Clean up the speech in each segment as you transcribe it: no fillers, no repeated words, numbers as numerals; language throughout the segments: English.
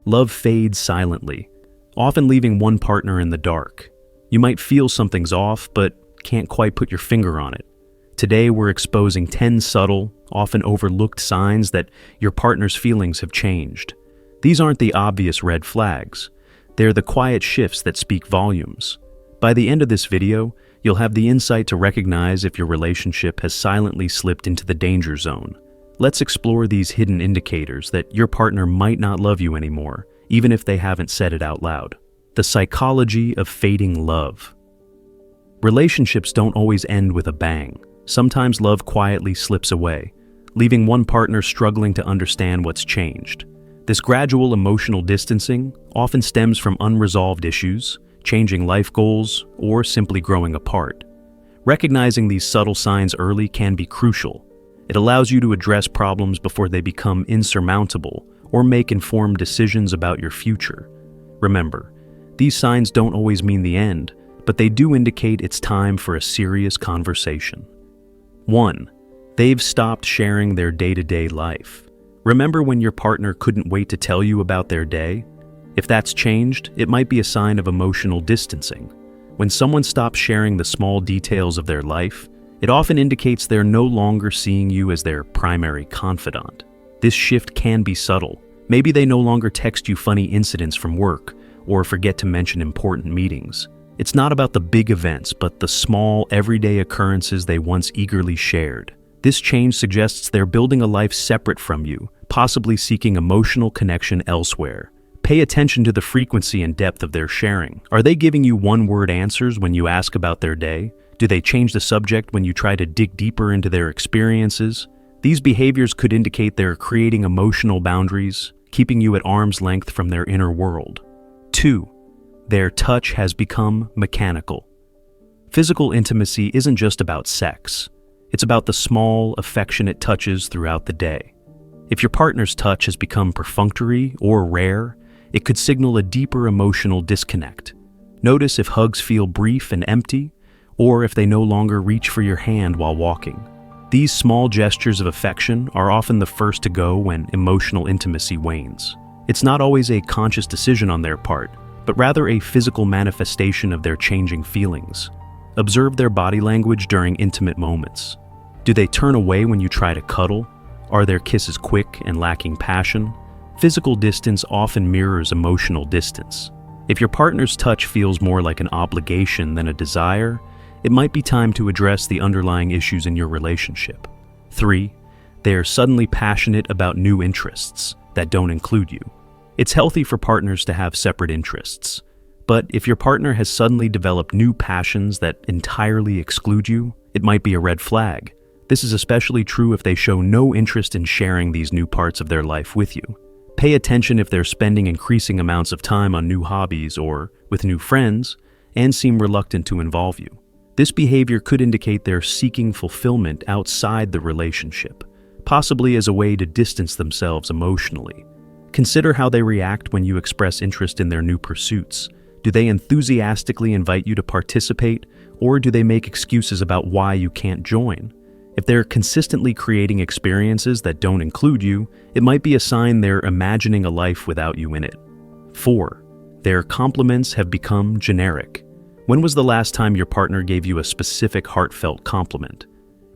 love fades silently, often leaving one partner in the dark. You might feel something's off, but can't quite put your finger on it. Today, we're exposing 10 subtle, often overlooked signs that your partner's feelings have changed. These aren't the obvious red flags. They're the quiet shifts that speak volumes. By the end of this video, you'll have the insight to recognize if your relationship has silently slipped into the danger zone. Let's explore these hidden indicators that your partner might not love you anymore, even if they haven't said it out loud. The psychology of fading love. Relationships don't always end with a bang. Sometimes love quietly slips away, leaving one partner struggling to understand what's changed. This gradual emotional distancing often stems from unresolved issues, changing life goals, or simply growing apart. Recognizing these subtle signs early can be crucial. It allows you to address problems before they become insurmountable or make informed decisions about your future. Remember, these signs don't always mean the end, but they do indicate it's time for a serious conversation. 1. They've stopped sharing their day-to-day life. Remember when your partner couldn't wait to tell you about their day? If that's changed, it might be a sign of emotional distancing. When someone stops sharing the small details of their life, it often indicates they're no longer seeing you as their primary confidant. This shift can be subtle. Maybe they no longer text you funny incidents from work or forget to mention important meetings. It's not about the big events, but the small, everyday occurrences they once eagerly shared. This change suggests they're building a life separate from you, possibly seeking emotional connection elsewhere. Pay attention to the frequency and depth of their sharing. Are they giving you one-word answers when you ask about their day? Do they change the subject when you try to dig deeper into their experiences? These behaviors could indicate they're creating emotional boundaries, keeping you at arm's length from their inner world. 2. Their touch has become mechanical. Physical intimacy isn't just about sex. It's about the small, affectionate touches throughout the day. If your partner's touch has become perfunctory or rare, it could signal a deeper emotional disconnect. Notice if hugs feel brief and empty, or if they no longer reach for your hand while walking. These small gestures of affection are often the first to go when emotional intimacy wanes. It's not always a conscious decision on their part, but rather a physical manifestation of their changing feelings. Observe their body language during intimate moments. Do they turn away when you try to cuddle? Are their kisses quick and lacking passion? Physical distance often mirrors emotional distance. If your partner's touch feels more like an obligation than a desire, it might be time to address the underlying issues in your relationship. 3. They are suddenly passionate about new interests that don't include you. It's healthy for partners to have separate interests, but if your partner has suddenly developed new passions that entirely exclude you, it might be a red flag. This is especially true if they show no interest in sharing these new parts of their life with you. Pay attention if they're spending increasing amounts of time on new hobbies or with new friends and seem reluctant to involve you. This behavior could indicate they're seeking fulfillment outside the relationship, possibly as a way to distance themselves emotionally. Consider how they react when you express interest in their new pursuits. Do they enthusiastically invite you to participate, or do they make excuses about why you can't join? If they're consistently creating experiences that don't include you, it might be a sign they're imagining a life without you in it. 4. Their compliments have become generic. When was the last time your partner gave you a specific heartfelt compliment?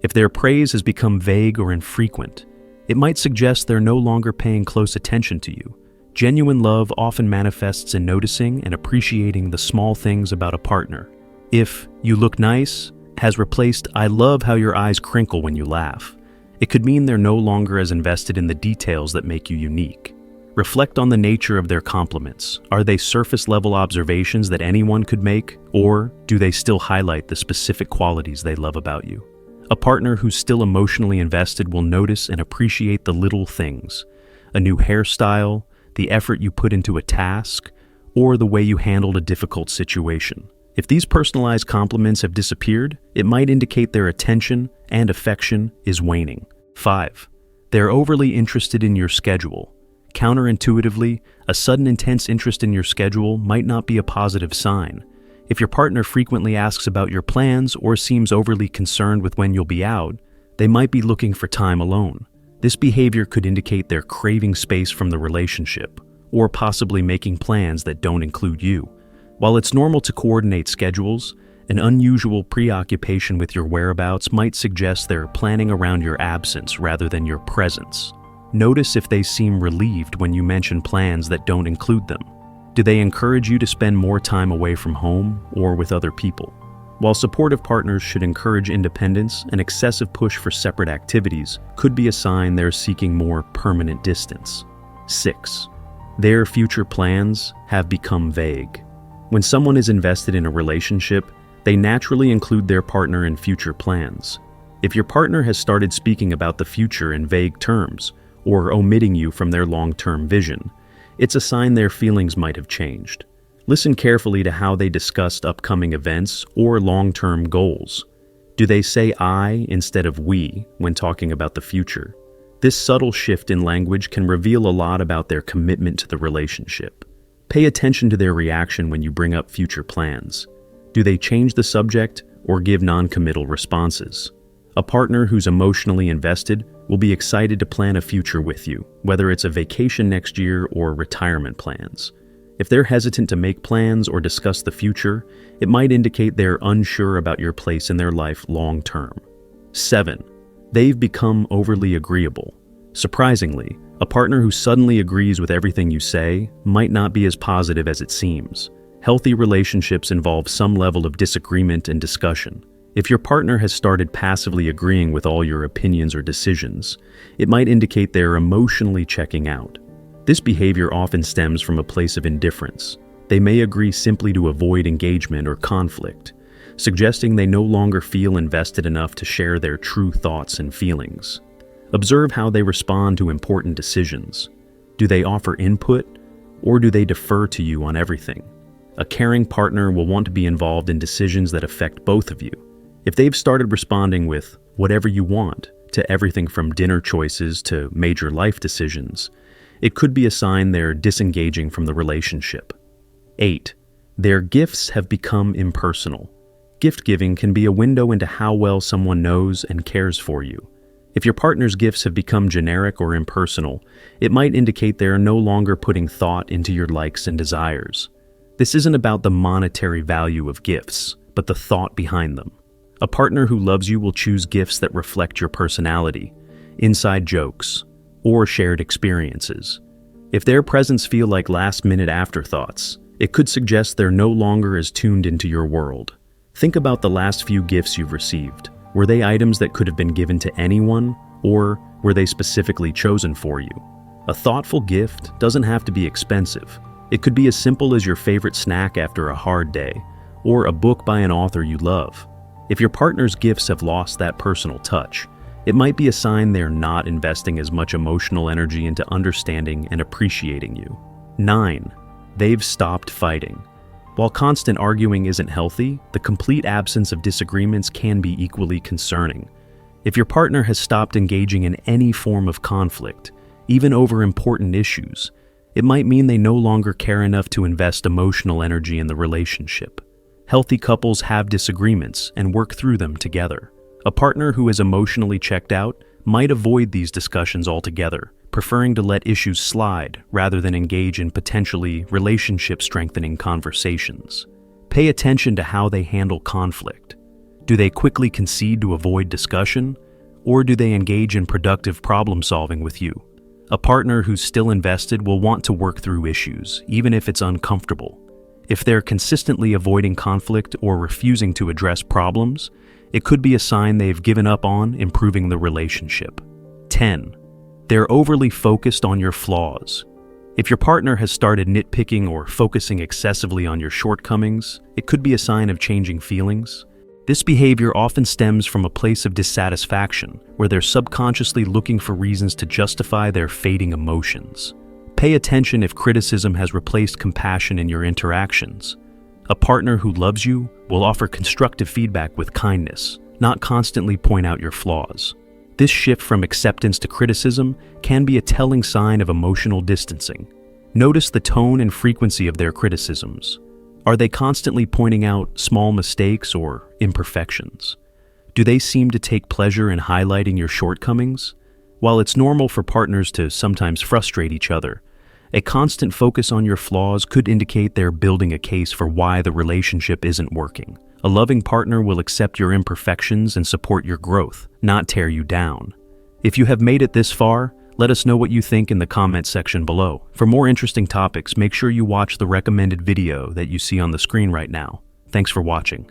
If their praise has become vague or infrequent, it might suggest they're no longer paying close attention to you. Genuine love often manifests in noticing and appreciating the small things about a partner. If "you look nice" has replaced "I love how your eyes crinkle when you laugh," it could mean they're no longer as invested in the details that make you unique. Reflect on the nature of their compliments. Are they surface-level observations that anyone could make, or do they still highlight the specific qualities they love about you? A partner who's still emotionally invested will notice and appreciate the little things: a new hairstyle, the effort you put into a task, or the way you handled a difficult situation. If these personalized compliments have disappeared, it might indicate their attention and affection is waning. 5. They're overly interested in your schedule. Counterintuitively, a sudden intense interest in your schedule might not be a positive sign. If your partner frequently asks about your plans or seems overly concerned with when you'll be out, they might be looking for time alone. This behavior could indicate they're craving space from the relationship, or possibly making plans that don't include you. While it's normal to coordinate schedules, an unusual preoccupation with your whereabouts might suggest they're planning around your absence rather than your presence. Notice if they seem relieved when you mention plans that don't include them. Do they encourage you to spend more time away from home or with other people? While supportive partners should encourage independence, an excessive push for separate activities could be a sign they're seeking more permanent distance. 6. Their future plans have become vague. When someone is invested in a relationship, they naturally include their partner in future plans. If your partner has started speaking about the future in vague terms, or omitting you from their long-term vision, it's a sign their feelings might have changed. Listen carefully to how they discussed upcoming events or long-term goals. Do they say I instead of we when talking about the future? This subtle shift in language can reveal a lot about their commitment to the relationship. Pay attention to their reaction when you bring up future plans. Do they change the subject or give non-committal responses? A partner who's emotionally invested will be excited to plan a future with you, whether it's a vacation next year or retirement plans. If they're hesitant to make plans or discuss the future, it might indicate they're unsure about your place in their life long term. 7. They've become overly agreeable. Surprisingly, a partner who suddenly agrees with everything you say might not be as positive as it seems. Healthy relationships involve some level of disagreement and discussion. If your partner has started passively agreeing with all your opinions or decisions, it might indicate they're emotionally checking out. This behavior often stems from a place of indifference. They may agree simply to avoid engagement or conflict, suggesting they no longer feel invested enough to share their true thoughts and feelings. Observe how they respond to important decisions. Do they offer input, or do they defer to you on everything? A caring partner will want to be involved in decisions that affect both of you. If they've started responding with whatever you want to everything from dinner choices to major life decisions, it could be a sign they're disengaging from the relationship. 8. Their gifts have become impersonal. Gift giving can be a window into how well someone knows and cares for you. If your partner's gifts have become generic or impersonal, it might indicate they are no longer putting thought into your likes and desires. This isn't about the monetary value of gifts, but the thought behind them. A partner who loves you will choose gifts that reflect your personality, inside jokes, or shared experiences. If their presents feel like last-minute afterthoughts, it could suggest they're no longer as tuned into your world. Think about the last few gifts you've received. Were they items that could have been given to anyone, or were they specifically chosen for you? A thoughtful gift doesn't have to be expensive. It could be as simple as your favorite snack after a hard day, or a book by an author you love. If your partner's gifts have lost that personal touch, it might be a sign they're not investing as much emotional energy into understanding and appreciating you. 9. They've stopped fighting. While constant arguing isn't healthy, the complete absence of disagreements can be equally concerning. If your partner has stopped engaging in any form of conflict, even over important issues, it might mean they no longer care enough to invest emotional energy in the relationship. Healthy couples have disagreements and work through them together. A partner who is emotionally checked out might avoid these discussions altogether, preferring to let issues slide rather than engage in potentially relationship-strengthening conversations. Pay attention to how they handle conflict. Do they quickly concede to avoid discussion, or do they engage in productive problem-solving with you? A partner who's still invested will want to work through issues, even if it's uncomfortable. If they're consistently avoiding conflict or refusing to address problems, it could be a sign they've given up on improving the relationship. 10. They're overly focused on your flaws. If your partner has started nitpicking or focusing excessively on your shortcomings, it could be a sign of changing feelings. This behavior often stems from a place of dissatisfaction, where they're subconsciously looking for reasons to justify their fading emotions. Pay attention if criticism has replaced compassion in your interactions. A partner who loves you will offer constructive feedback with kindness, not constantly point out your flaws. This shift from acceptance to criticism can be a telling sign of emotional distancing. Notice the tone and frequency of their criticisms. Are they constantly pointing out small mistakes or imperfections? Do they seem to take pleasure in highlighting your shortcomings? While it's normal for partners to sometimes frustrate each other, A constant focus on your flaws could indicate they're building a case for why the relationship isn't working. A loving partner will accept your imperfections and support your growth, not tear you down. If you have made it this far, let us know what you think in the comment section below. For more interesting topics, make sure you watch the recommended video that you see on the screen right now. Thanks for watching.